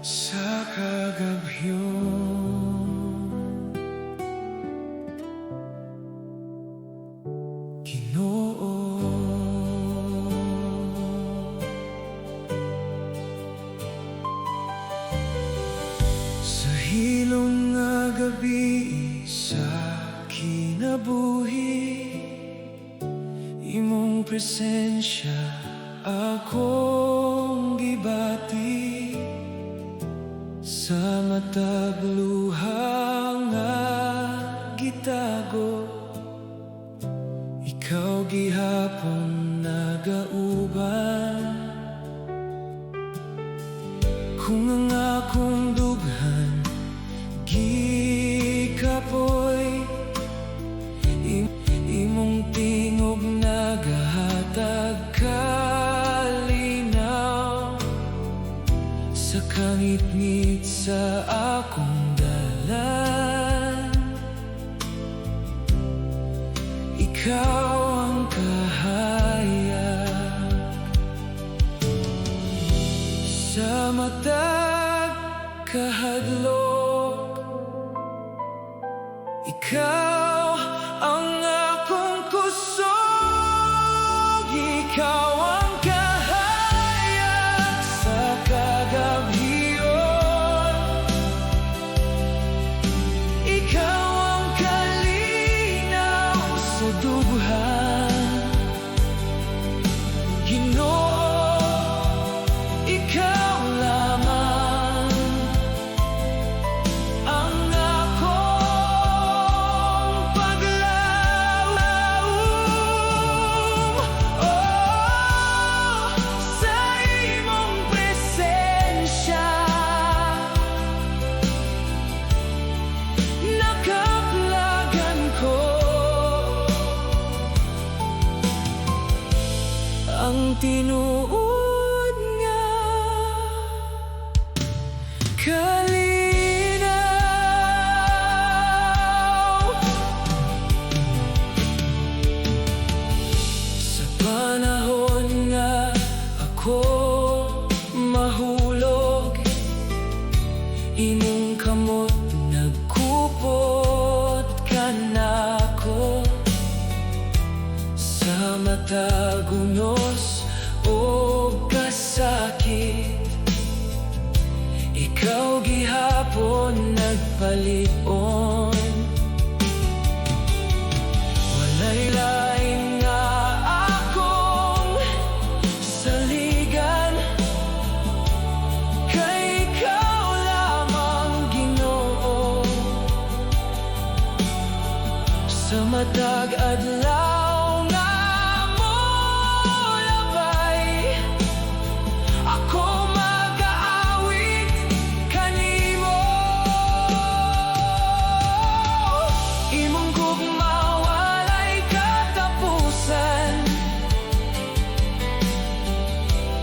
sa kagabyon. Ginoo, sa hilong nga gabi sa kinabuhi, imong presensya akong gibati. Sa matag luha nga gitago, ikaw gihapon nagauban. Kung ang akong dughan gikapoy, imong tingog nagahatag kalinaw. Sa kangit-ngit sa akong dalan, ikaw ang kahayag. Sa matag kahadlok, ikaw ang akong kusog. Ikaw ang kahayag sa kagabhiyon. Ikaw ang kalinaw sa dughan. Ginoo, ikaw lamang ang akong paglalawom. Oh, sa imong presensya nakaplagan ko. Ang tinuod nga kalinaw. Sa panahon nga ako mahulog, imong kamot nagkupot ka nako. Sa matag unos o kasakit, ikaw gihapon nagpaliton. Walay lain nga akong saligan, kay ikaw lamang Ginoo. Sa matag adlaw nga molabay, ako mag-aawit kanimo. Imong gugma walay katapusan,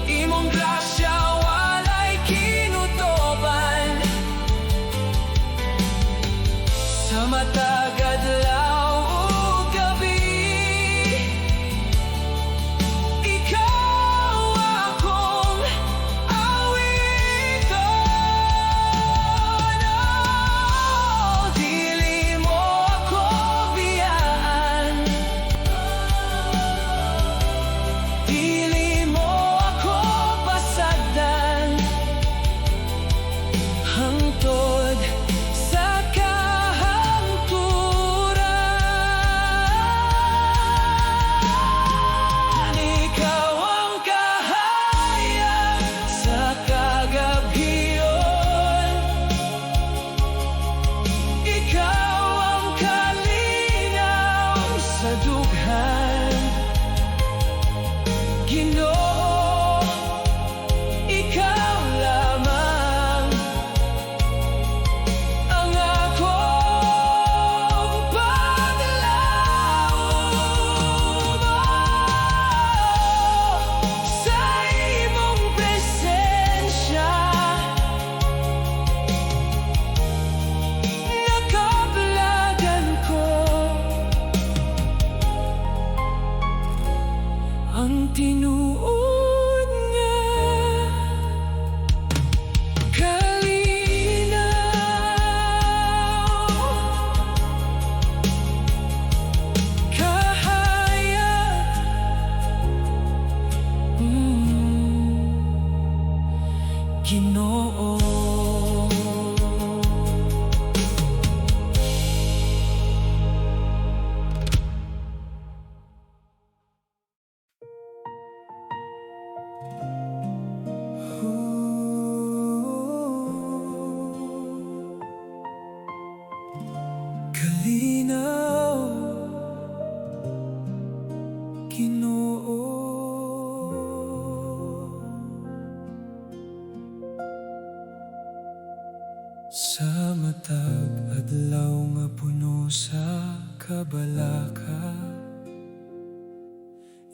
imong grasya walay kinutoban. Sa matag adlaw ug gabi,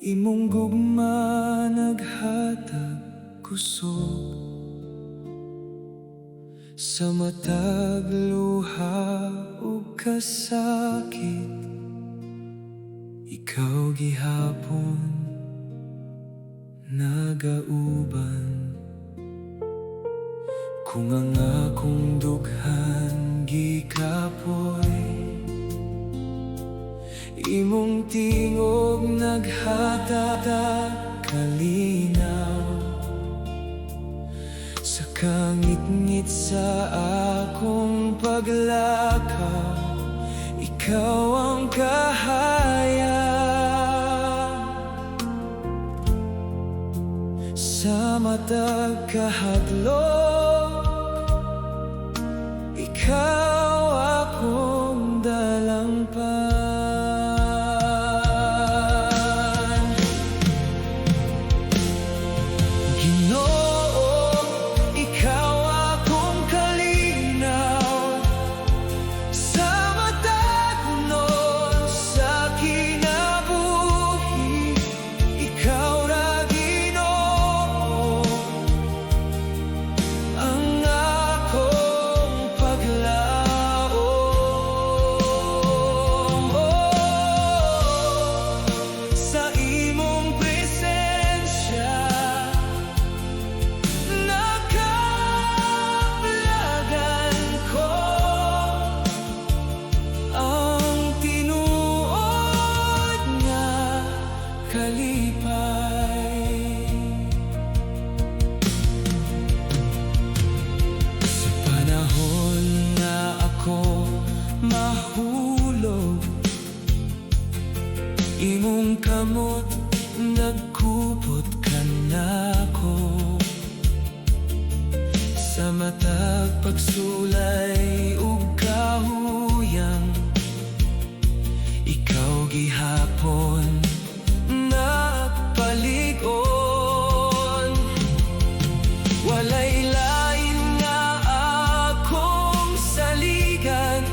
Imong gugma naghatag kusog sa matag luha ug kasakit. Ikaw gihapon nagauban, kung ang akong dughan gikapoy. Imong tingog naghatag kalinaw sa kangit-ngit sa akong paglakaw. Ikaw ang kahayag sa matag kahadlok. Ikaw akong dalampan. Sa panahon na ako mahulog, imong kamot nagkupot ka nako. Sa matag pagsulay ug kahuyang, ikaw gihapon nagpaligon. Walay lain nga akong saligan,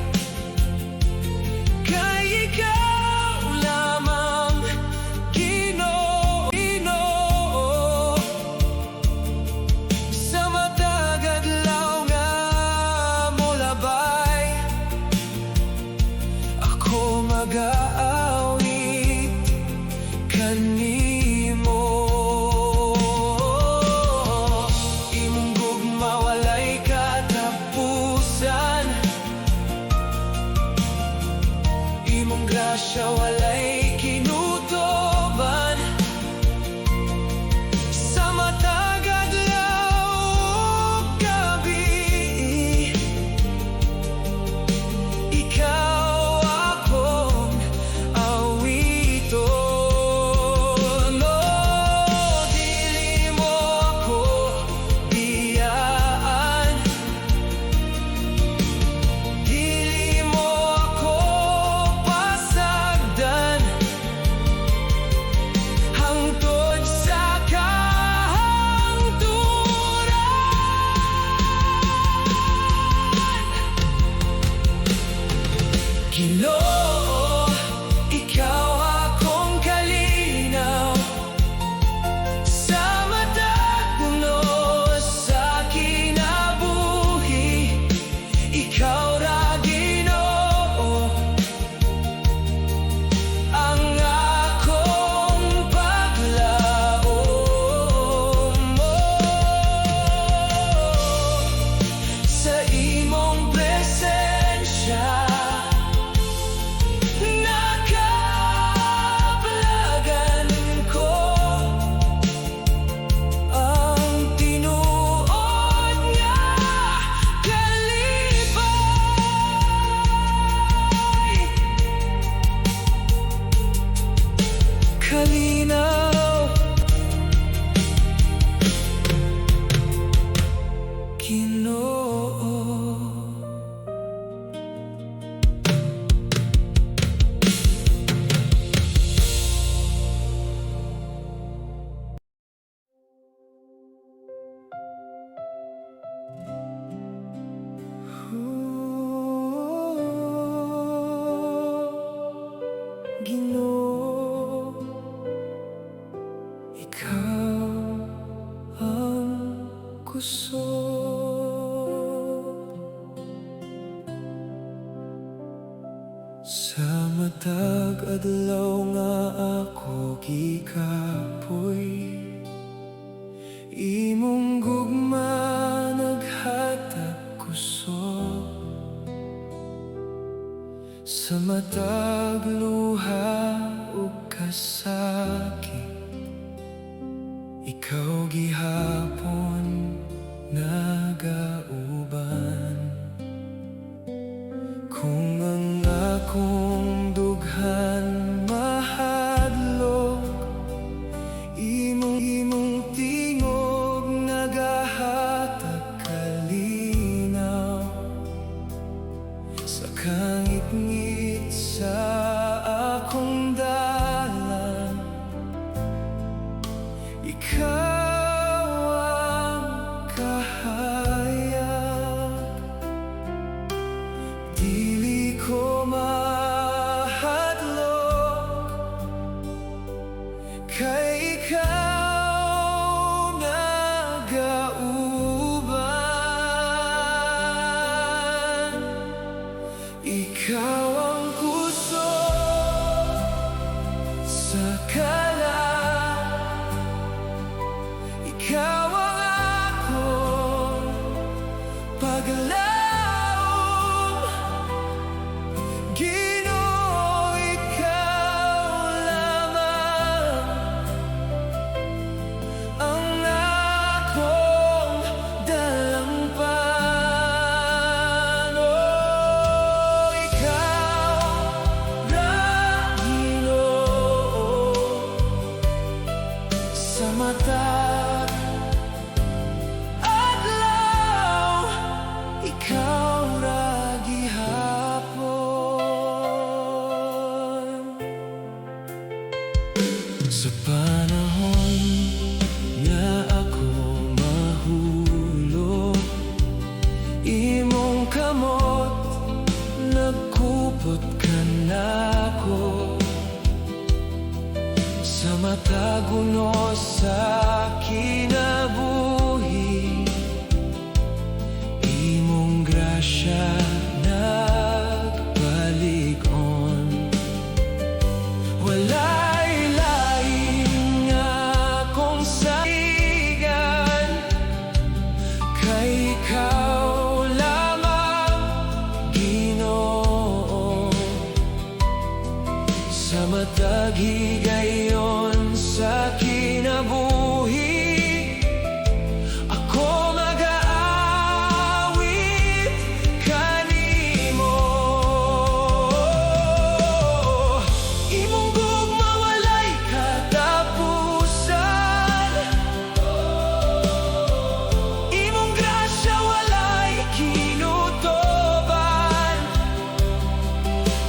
kay ikaw lamang Ginoo. Sa matag adlaw nga molabay, ako mag-aawit kanimo. Imong gugma walay katapusan, imong grasya walay kinutoban. Sa matag adlaw ug gabi, ikaw akong awiton. Dili mo ako biyaan, dili mo ako pasagdan, hangtod sa kahangturan. Ginoo, ikaw akong kalinaw sa matag puno sa kinabuhi. Ikaw ra Ginoo ang akong paglaom mo. Sa imong presensya nakablagan ko, ang tinuod nga kalipay. Kalinaw, Ginoo. Ginoo, puso. Sa matag adlaw nga ako gikapoy, imong gugma naghatag kusog. Sa matag luha ug kasakit, ikaw gihapon nagauban. Kung ang akong dughan mahadlok, imong tingog nagahatag kalinaw. Sa kangit-ngit sa akong dalan, ikaw ang kahayag. Dili ko mahadlok, kay ikaw nagauban. Ikaw ang kusog sa kalan, ikaw ang akong paglaom. Ginoo, ikaw lamang ang akong dalampan. Oh, ikaw ra, Ginoo, sa matag adlaw, ikaw ra gihapon. Sa panahon nga ako mahulog, imong kamot nagkupot ka nako. Sa matag unos sa kinabuhi, imong grasya nagbalik-on. Walay lain nga akong saigan, kay ikaw lamang, Ginoo. Sa matag higayon sa kinabuhi, ako mag-aawit kanimo. Imong gugma walay katapusan, imong grasya walay kinutoban.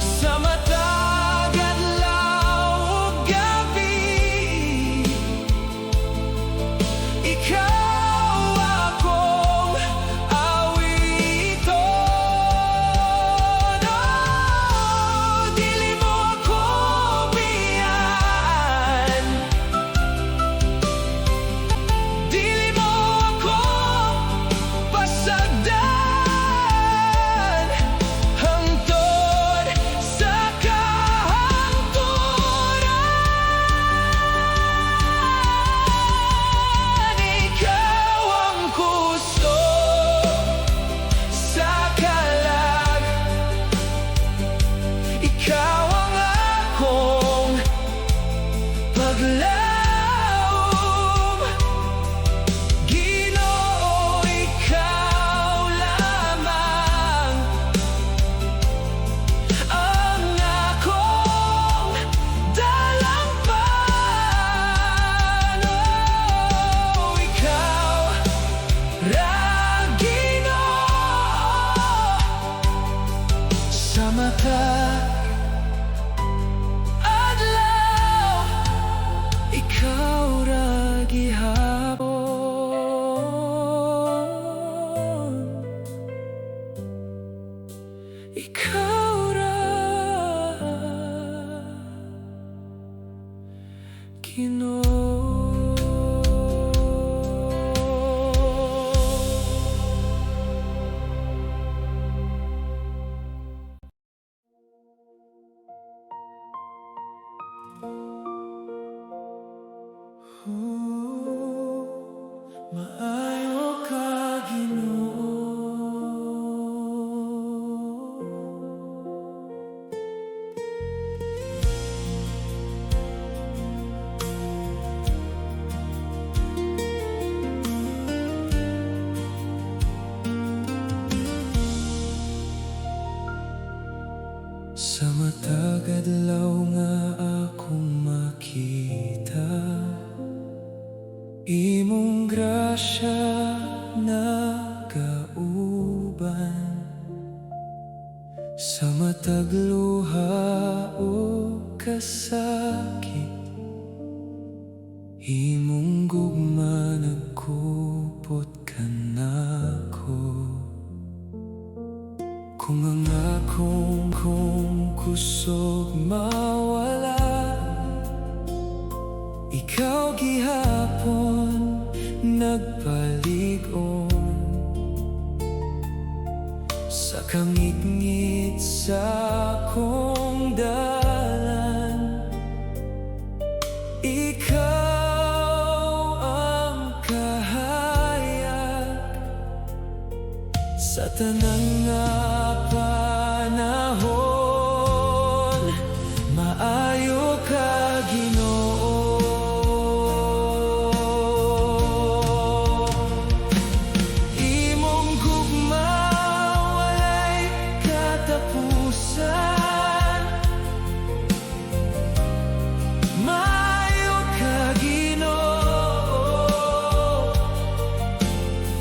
Sa matag adlaw ug gabi, ikaw akong awiton. Oh, dili mo ako biyaan, dili mo ako pasagdan. Hangtod sa kahangturan, ikaw ang kusog sa kalag, ikaw ang akong paglaom. Ginoo, ikaw lamang ang akong dalampan. Oh, ikaw ra, Ginoo, sa matag adlaw, ikaw ra gihapon. Ikaw ra, Ginoo. Maayo ka, Ginoo. Sa matag adlaw nga akong makita, imong grasya nagauban. Sa matag luha o kasakit, imong gugma nagkupot kanako. Kung ang akong kusog mawala, ikaw gihapon nagpalig-on. Sa kangit-ngit sa akong dalan, ikaw ang kahayag sa tanang nga panahon. Maayo ka, Ginoo. Imong gugma walay katapusan. Maayo ka, Ginoo.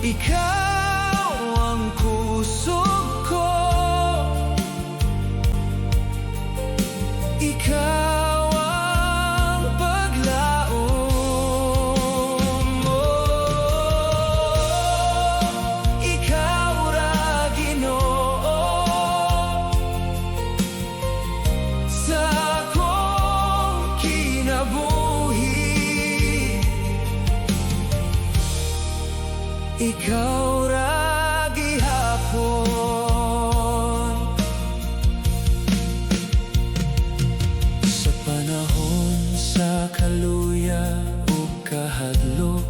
Ikaw ang kusog ko, ikaw ang paglaom mo. Ikaw ra, Ginoo, sa akong kinabuhi. Ikaw ra gihapon. Sa panahon sa kaluya o kahadlok,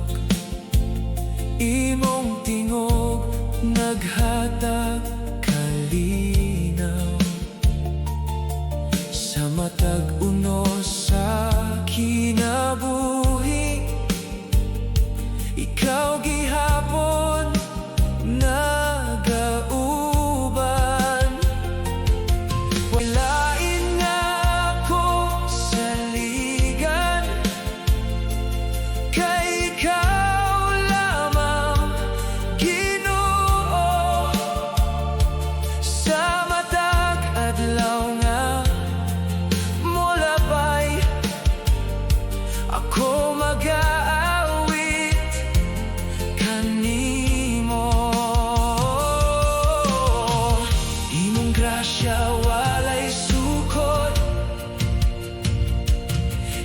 imong tingog naghatag kalinaw. Sa matag unos sa kinabuhi, ikaw gihapon nagauban. Walain nga ako sa ligan, kay ikaw lamang, Ginoo. Sa matag adlaw nga molabay, ako mag-aawit kanimo. Imong grasya walay sukod,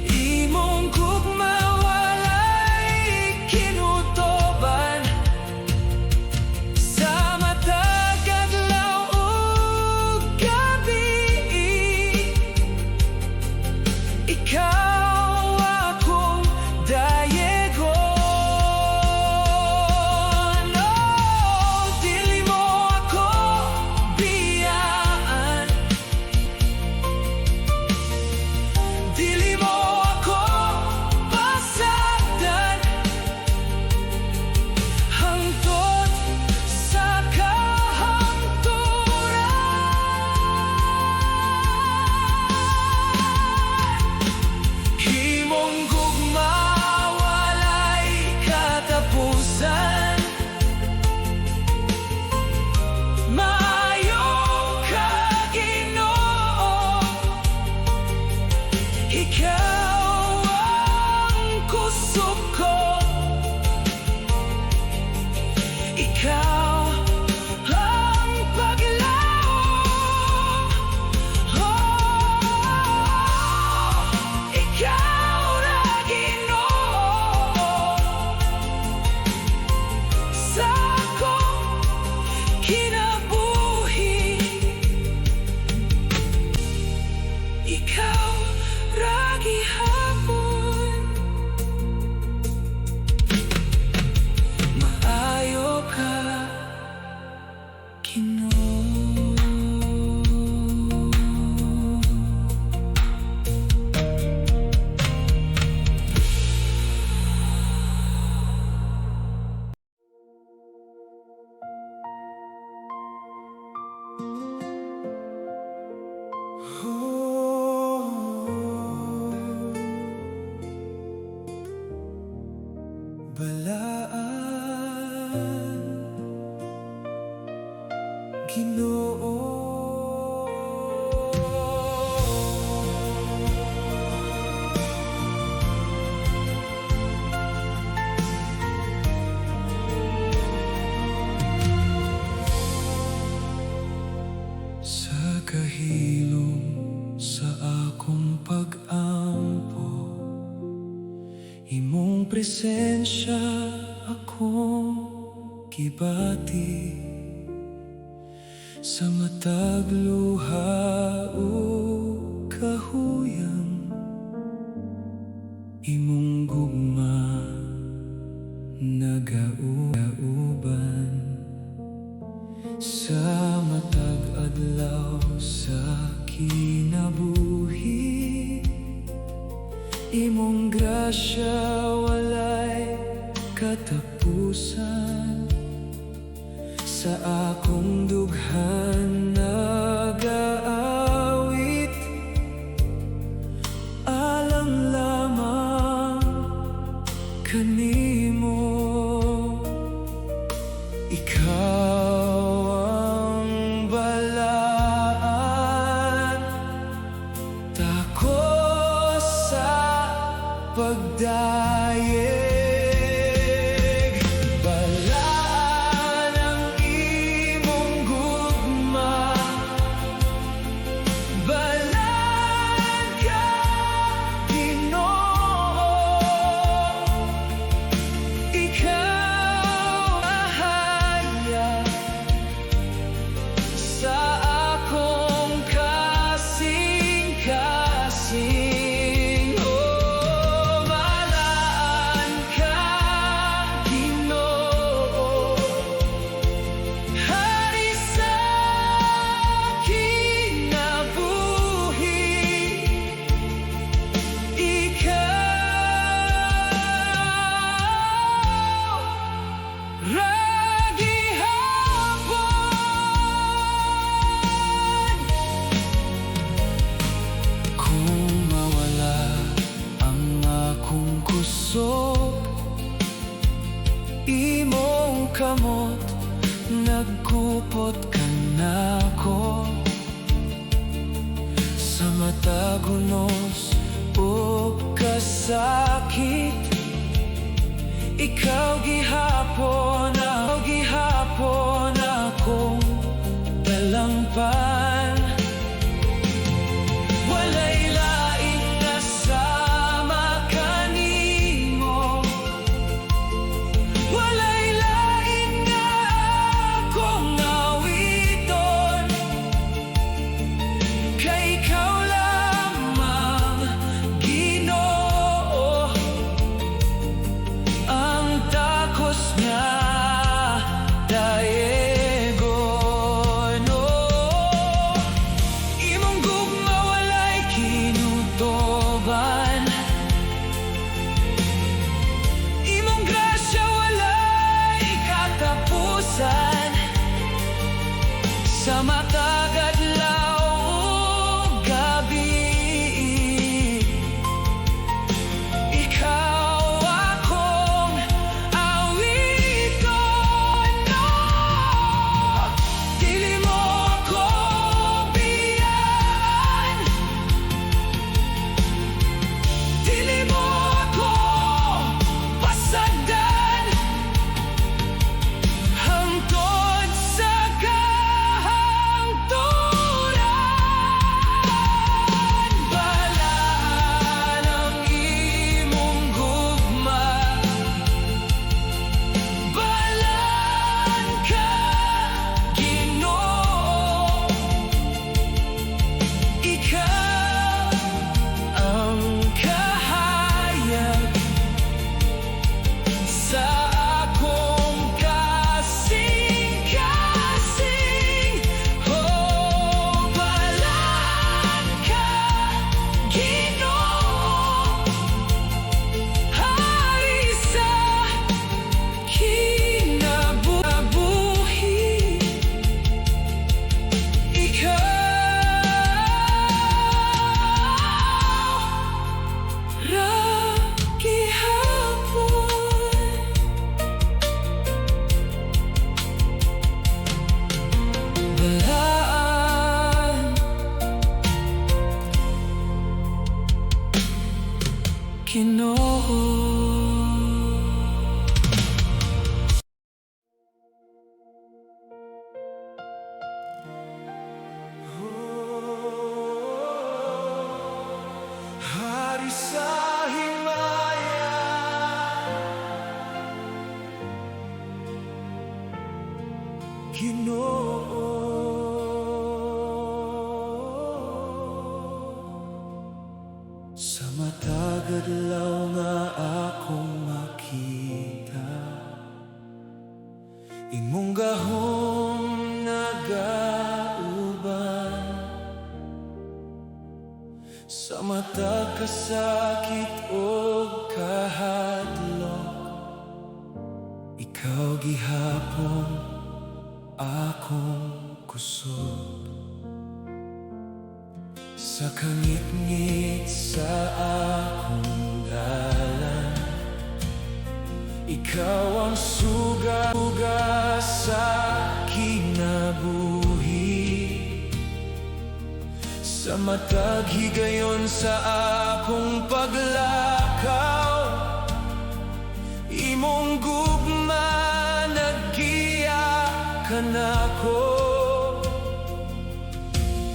imong gugma walay kinutoban. Sa matag adlaw ug gabi, ikaw akong dayegon. Oh, dili mo ako biyaan, dili mo ako pasagdan, hangtod sa kahangturan. Imong gugma walay katapusan. Maayo ka, Ginoo. Ikaw ang kusog ko, ikaw ang paglaom. Oh, ikaw ra, Ginoo, sa akong kinabuhi. Ikaw ra gihapon. balaan, Ginoo. Sa kahilom sa akong pag-ampo, imong presensya akong gibati. Sa matag luha o kahuyang, imong gugma nagauban. Sa matag adlaw sa kinabuhi, imong grasya walay katapusan. Sa akong dughan nagaawit, alang lamang kanimo. Ikaw ang balaan, tako sa pagdayeg. Balaan ang imong gugma, balaan ka, Ginoo. Ikaw ahaya sa akong kasing-kasing. Oh, balaan ka, Ginoo. Hari sa kinabuhi, ikaw ra gihapon. Kung mawala ang akong kusog, imong kamot nagkupot ka nako. Sa matag hunos o kasakit, ikaw gihapon akong talampan. Walay laing nasama kanimo, walay laing nga akong awiton. Kay ikaw lamang, Ginoo, ang takos nga Ginoo. Hari sa himaya, Ginoo. Sa matag adlaw nga akong makita, imong gahom nagauban. Sa matag kasakit o kahadlok, ikaw gihapon akong kusog. Sa kangit-ngit sa akong dalan, ikaw ang suga sa kinabuhi. Sa matag higayon sa akong paglakaw, imong gugma naggiya kanako.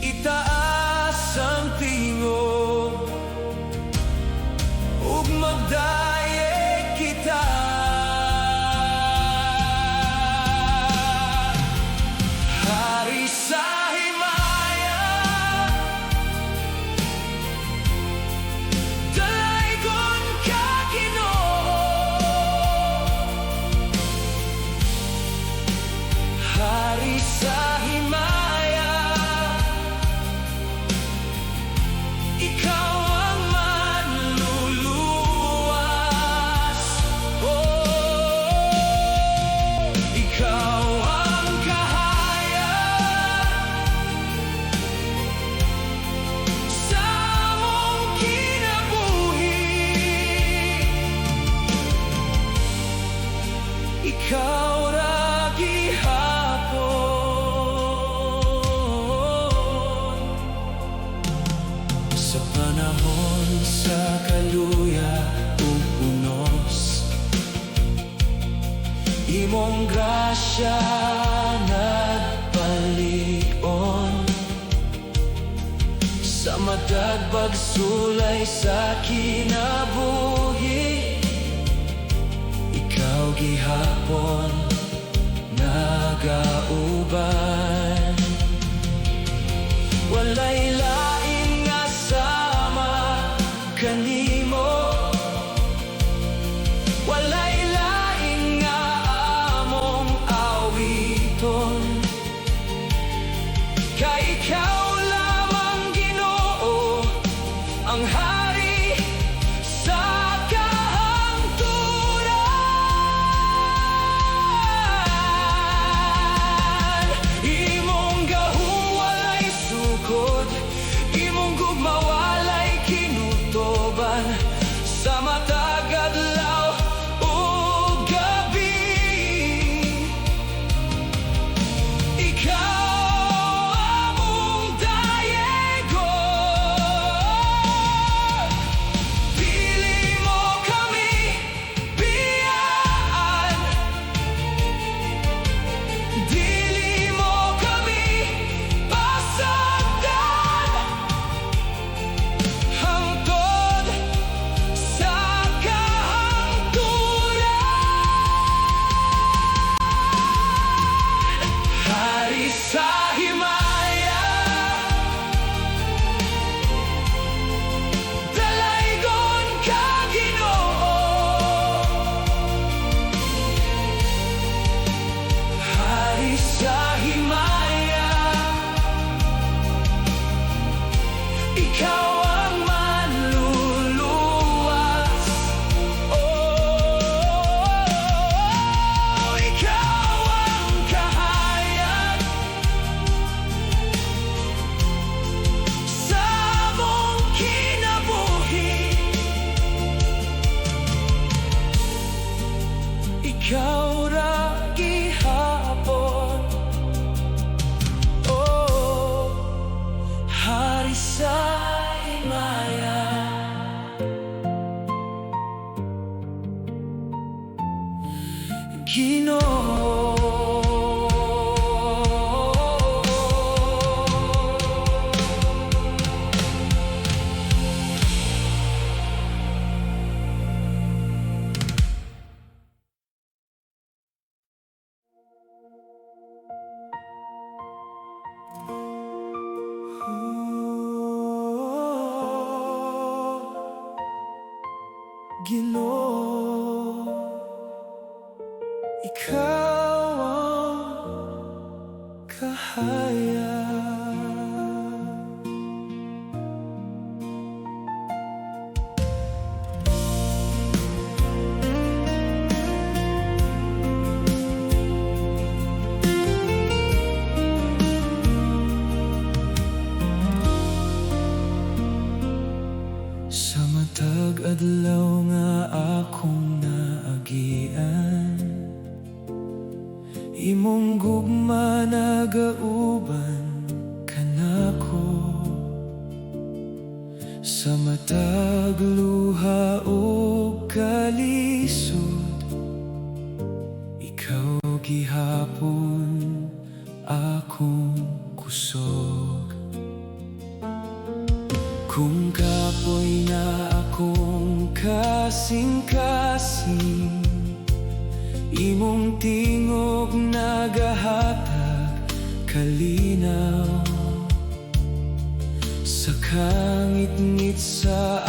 Itaas ang tingog ug magdayeg kita. Hari sa himaya, dalaygon ka Ginoo. Hari sa himaya, ikaw ang manluluwas. Oh, ikaw ang kahayag sa among kinabuhi. Ikaw ra gihapon. Sa panahon sa kaluya ug unos, imong grasya nagpalig-on. Sa matag pagsulay sa kinabuhi, ikaw gihapon nagauban. Walay lain nga sama kanimo, walay lain nga among awiton. Kay ikaw lamang Ginoo ang hari sa kahangturan. Imong gahom walay sukod, imong gugma walay kinutoban. Sa matag adlaw ug gabi, ikaw among dayegon. Dili mo kami biyaan, dili mo kami pasagdan. Hangtod sa Ginoo, ikaw ang kahaya. Sa matag adlaw nga akong naagian, imong gugma nagauban kanako. Sa matag luha ug kalisod, ikaw gihapon akong kusog. Kung kapoy na akong kasing-kasing, imong tingog nagahatag kalinaw. Sa kangit-ngit sa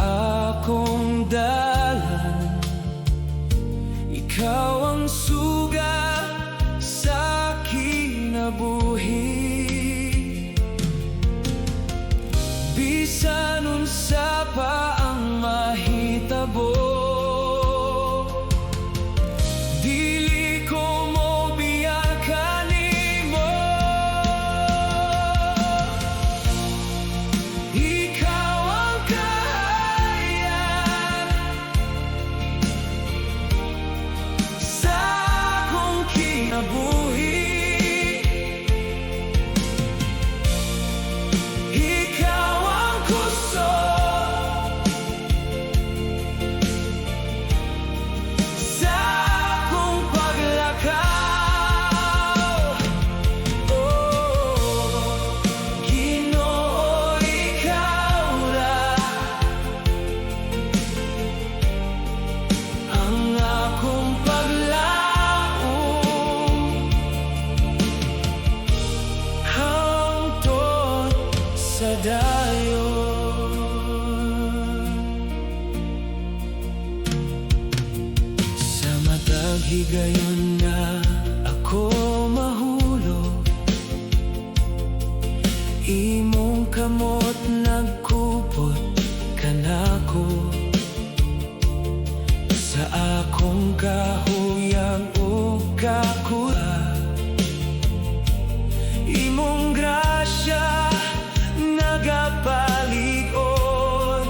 akong dalan, ikaw ang suga sa kinabuhi. Bisan unsa pa ang mahitabo, dili ko mo biyan kanimo. Ikaw ang kahayag sa akong kinabuhi. Ikaw ang kusog sa akong paglakaw. Oh, Ginoo, ikaw ra ang akong paglaom hangtod sa dayon. Sa matag higayon na ako mahulog, imong kamot nagkupot kanako. Sa akong kahuyang ug kakuha, imong grasya nagapaligon.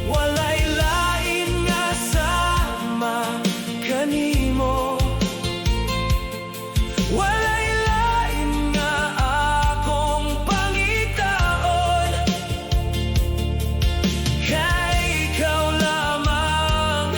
Walay lain nga sama kanimo, walay lain nga akong pangitaon. Kay ikaw lamang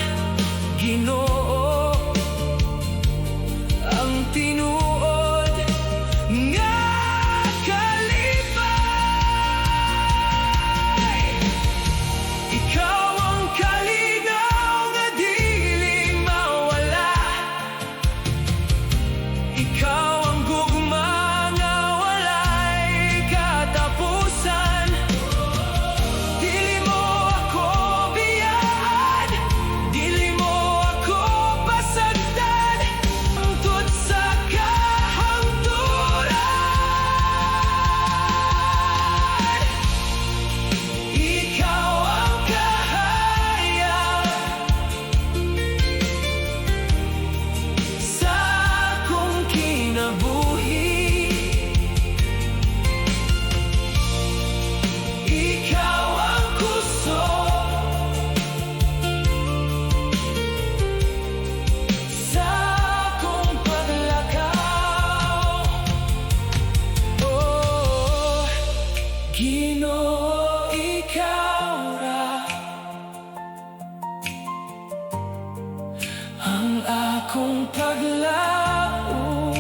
paglaom,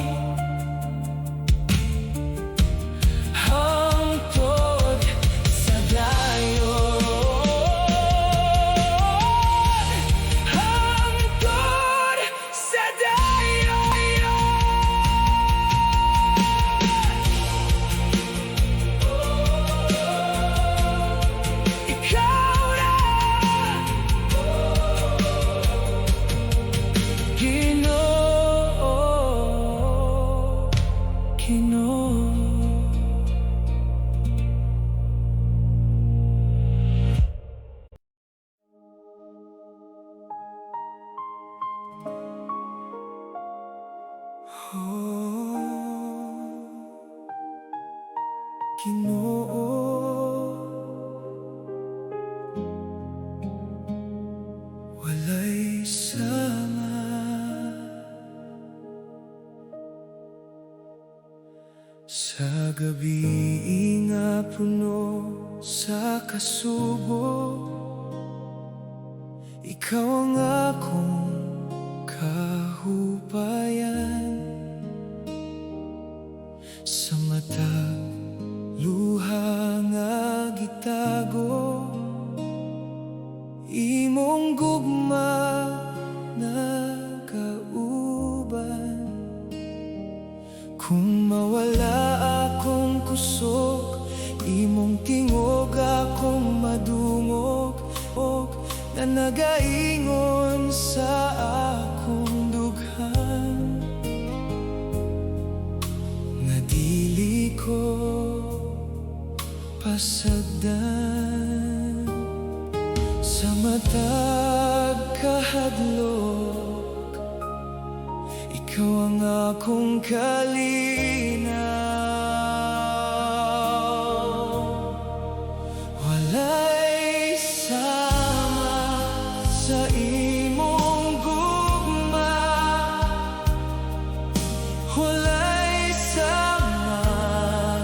hangtod sa dayon, hangtod sa dayon. Ikaw na, Ginoo, Ginoo. Walay sama sa gabi nga puno sa kasubo. Ikaw ang akong kahupayan, sa mata luha nga gitago, imong gugma nagauban. Kung mawala akong kusog, imong tingog akong madungog, na nagaingon sa akong dughan, nga dili ko pasagdan. Sa matag kahadlok, ikaw ang akong kalinaw. Walay sama sa imong gugma, walay sama,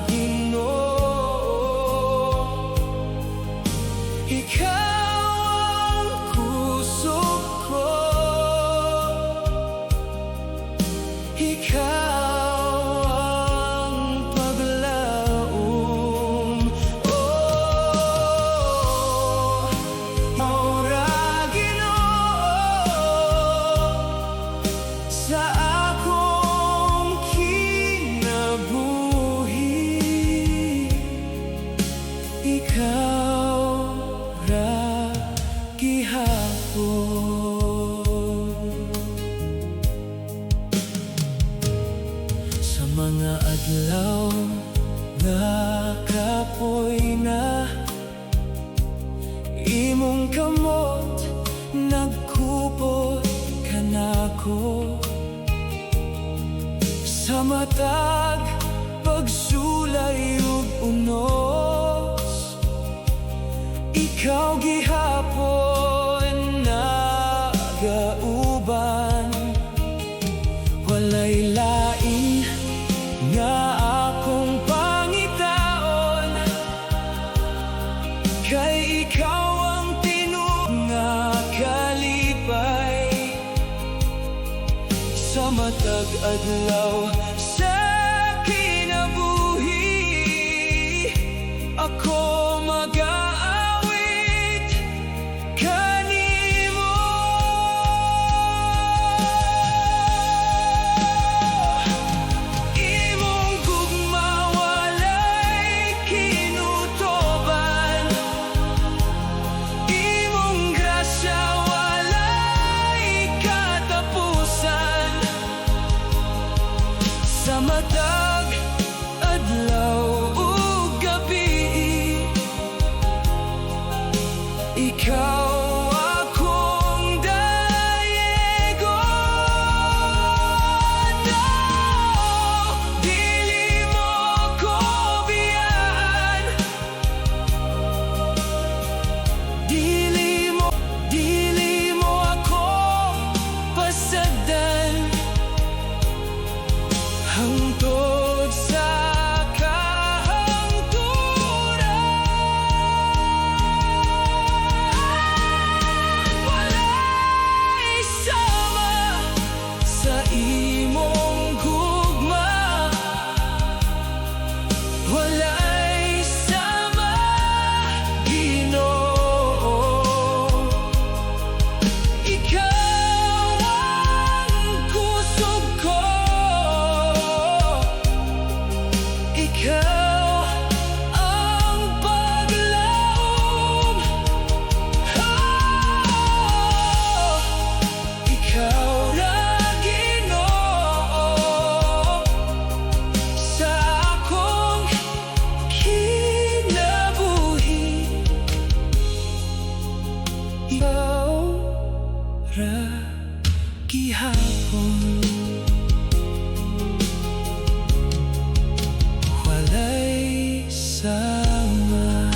Ginoo. Ikaw kusog ko, ikaw ang paglaom. Maura, Ginoo, sa akong kinabuhi. Ikaw ra gihapon. Sa mga adlaw nga kapoy na, imong kamot nagkupot kanako. Sa matag pagsulay ug unos, ikaw gihapon nagauban. Walay lain nga akong pangitaon, kay ikaw ang tinuod nga kalipay. Sa matag adlaw sa kinabuhi, ako mag-aawit kanimo. Imong gugma walay kinutoban, imong grasya walay katapusan. Sa matag adlaw ug gabi, ikaw akong dayegon. Dili mo ko biyaan, dili mo ako pasagdan, hangtod sa kahangturan. ikaw ra gihapon. Walay sama.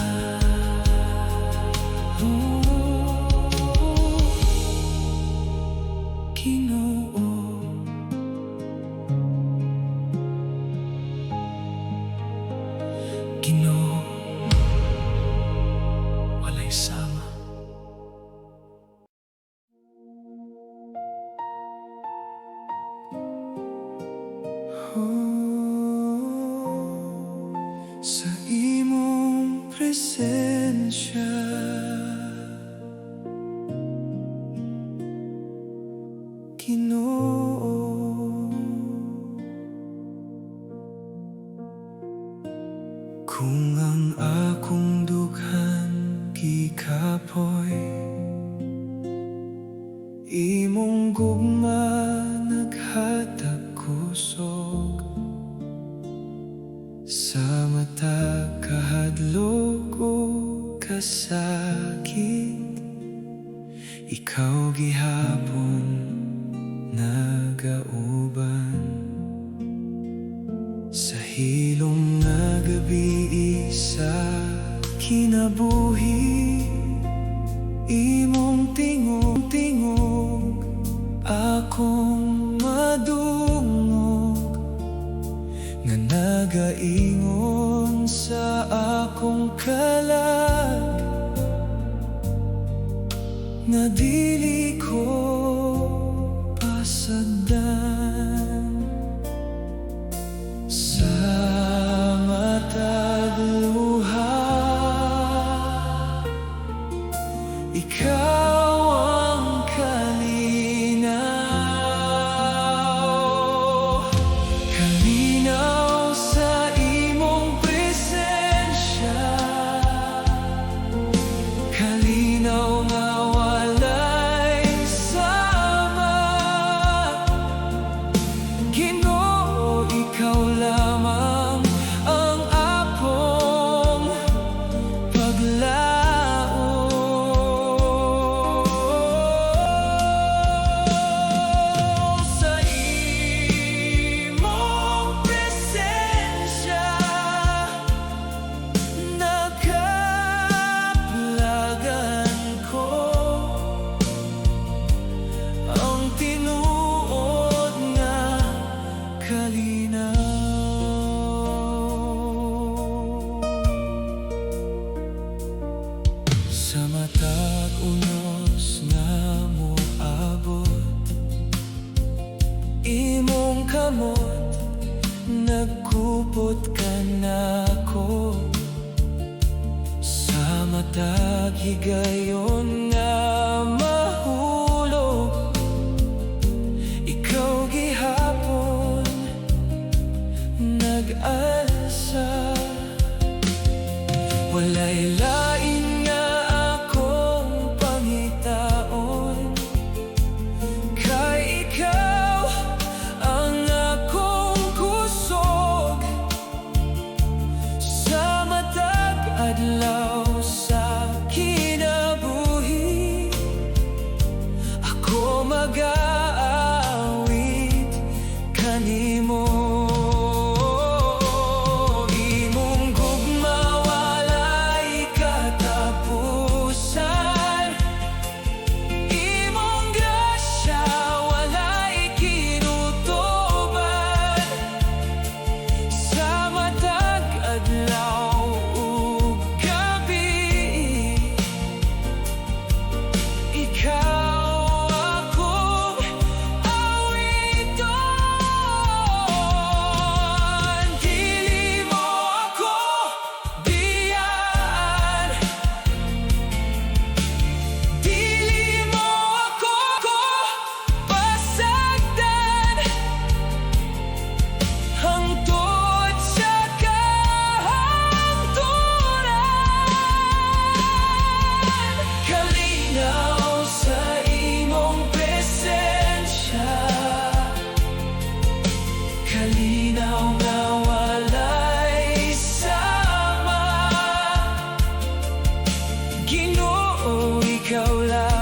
Ginoo, Ginoo, walay sama. Sa imong presensya, Ginoo, kung ang akong dughan gikapoy, imong gugma naghatag kusog. Sa mata kahadlok o kasakit, ikaw gihapon nagauban. Sa hilom nga gabi sa kinabuhi, imong tingog akong madungog, nga nagaingon sa akong kalag, nga dili ko pasagdan. Sa matag luha, ikaw ang kalinaw. Kalinaw sa imong presensya, kalinaw nga walay sama. Ginoo, ikaw lamang ang akong paglaom. Sa imong presensya, nakaplagan ko ang tinuod nga kalinaw. Sa matag unos nga moabot, imong kamot nagkupot ka nako. Sa matag higayon nga mahulog, ikaw gihapon nag-alsa. Walay lain nga akong pangitaon, kay ikaw ang akong kusog. Sa matag adlaw sa kinabuhi, ako mag-aawit kanimo. Imong gugma walay katapusan, imong grasya walay kinutuban. Sa matag adlaw ug gabi, ikaw akong awiton. Dili mo ako biyaan, dili mo ako pasagdan, hangtod sa kahangturan. Kalinaw sa imong presensya, kalinaw nga walay sama. Ginoo, ikaw lang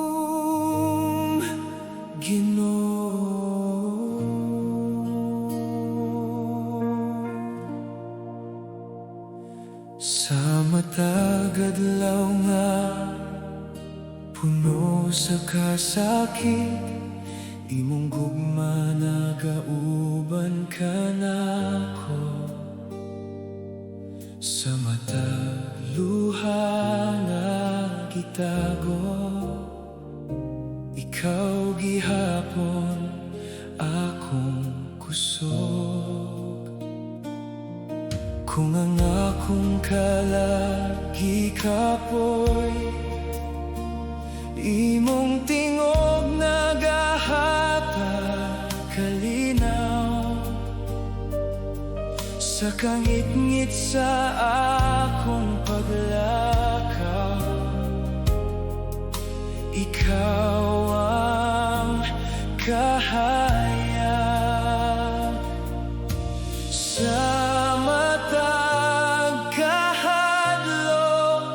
Paglaong Ginoo, sa matag adlaw nga puno sa kasakit, imong gugma nagauban ka nako. Sa matag luha nga gitago, ikaw gihapon akong kusog. Kung ang akong kalagi kapoy, imong tingog nagahatag kalinaw. Sa kangit-ngit sa akong paglakaw, ikaw ang kahayag. Sa matag kahadlok,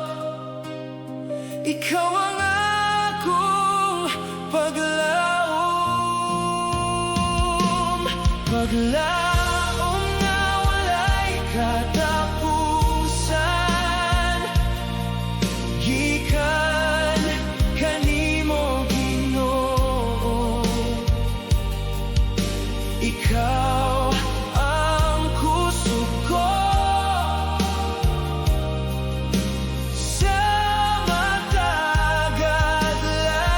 ikaw ang akong paglaom. Paglaom na walay katapusan, gikan kanimo Ginoo. Ikaw ang kusog ko. Sa matag adlaw,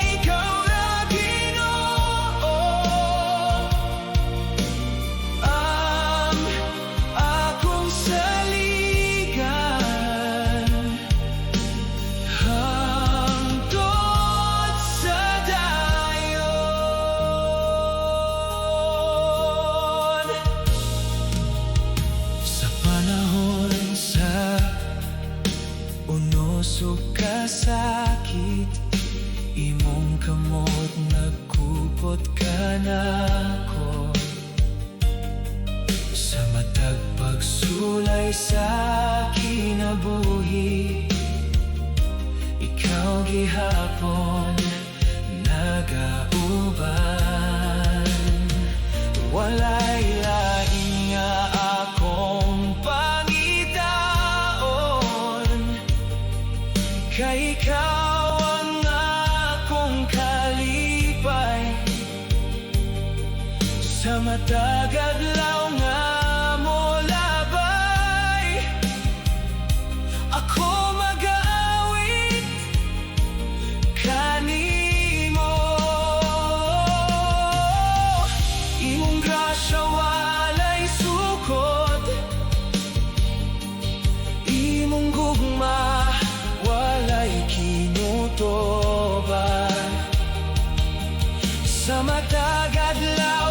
ikaw na Ginoo, ang akong saligan hangtod sa dayon. Sa panahon sa unos ug kasakit, imong kamot nagkupot ka nako. Sa matag pagsulay sa kinabuhi, ikaw gihapon nagauban. Walay lain nga akong pangitaon, kay ikaw ang akong kalipay. Sa matag adlaw nga molabay, ako mag-aawit kanimo. Imong grasya walay sukot, imong gugma walay kinutoban. Sa matag adlaw